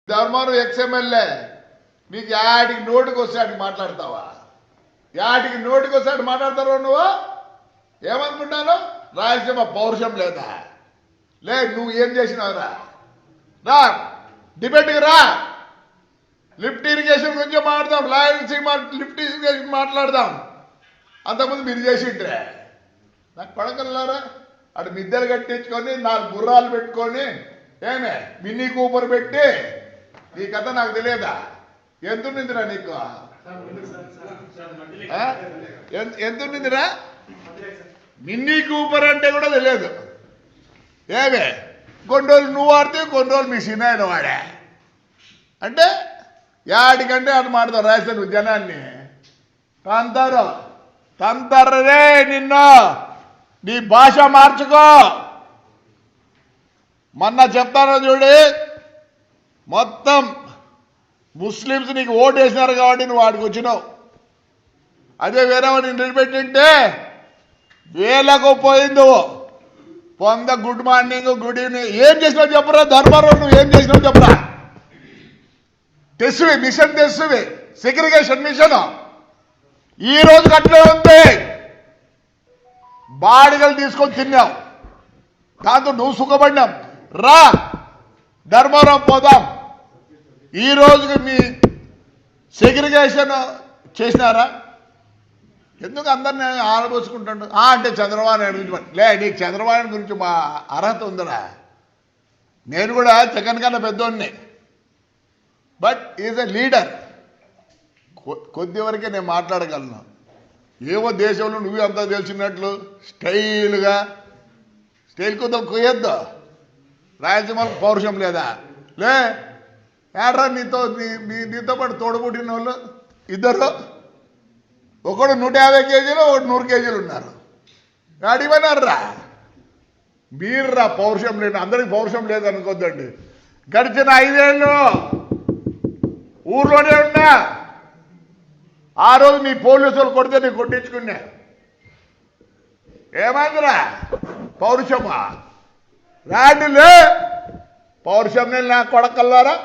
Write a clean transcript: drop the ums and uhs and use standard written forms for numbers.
Dharmaram ex-MLA నీకు యాడికి నోటికి వస్తాడు మాట్లాడతావా? యాడికి నోటికి వస్తాడు మాట్లాడతావు నువ్వు? ఏమనుకుంటాను? రాయలసీమ పౌరుషం లేదా? లే, నువ్వు ఏం చేసినావురా? రా డిబేట్కి రా. లిఫ్ట్ ఇరిగేషన్ గురించి మాట్లాడదాం. రాయలసీమ లిఫ్ట్ ఇరిగేషన్ మాట్లాడదాం. అంతకుముందు మీరు చేసిండ్రే. నాకు పడకల్లారా అటు మిద్దెలు కట్టించుకొని 4 గుర్రాలు పెట్టుకొని ఏమే మినీ కూపర్ పెట్టి నీ కథ నాకు తెలియదా? ఎంతుందిరా నీకు? ఎంతుందిరా? మినీ కూపర్ అంటే కూడా తెలియదు. ఏమే కొన్ని రోజులు నువ్వు వాడితే కొన్ని రోజులు మీ సినాయన వాడే అంటే యాడికంటే అటు మాడతావు. రాజస్థాన్ జనాన్ని తంతర్రే నిన్ను. నీ భాష మార్చుకో. మొన్న చెప్తాను చూడు, మొత్తం ముస్లిమ్స్ నీకు ఓటు వేసినారు కాబట్టి నువ్వు వాడికి వచ్చినావు. అదే వేరే వాడిని నిలబెట్టింటే వేలకు పోయింది. పొంద గుడ్ మార్నింగ్ గుడ్ ఈవినింగ్ ఏం చేసినావు చెప్పరా? ధర్మారావు నువ్వు ఏం చేసినావు చెప్పరా? తెస్సువి మిషన్ తెస్సువి సెగ్రిగేషన్ మిషన్ ఈ రోజు అట్లే ఉంది. బాడిగలు తీసుకొని తిన్నావు, దాంతో నువ్వు సుఖపడినావు. రా ధర్మవరం పోదాం. ఈ రోజుకి మీ సెగ్రిగేషన్ చేసినారా? ఎందుకు అందరిని ఆలోచించుకుంటాడు? అంటే చంద్రబాబు నాయుడు గురించి లే, నీకు చంద్రబాబు నాయుడు గురించి మా అర్హత ఉందిరా. నేను కూడా జగన్ కన్నా పెద్దోడిని, బట్ ఈజ్ ఎ లీడర్. కొద్ది వరకే నేను మాట్లాడగలను. ఏవో దేశంలో నువ్వు అంతా తెలిసినట్లు స్టైల్గా స్టైల్ కుదలు కొయ్యొద్దు. రాయలసీమకు పౌరుషం లేదా? లే ఏడ్రా నీతో పాటు తోడబుట్టిన వాళ్ళు ఇద్దరు, ఒకడు 150 కేజీలు ఒకడు 100 కేజీలు ఉన్నారు. అడిగిపోయినారా మీర్రా? పౌరుషం లేదు. అందరికి పౌరుషం లేదనుకోద్దండి. గడిచిన 5 ఏళ్ళు ఊర్లోనే ఉన్నా. ఆ రోజు నీ పోలీసులు కొడితే నీ కొట్టించుకున్నా. ఏమైందిరా? పౌరుషమా? రాండిలే పౌరుషం నా కొడకల్లారా.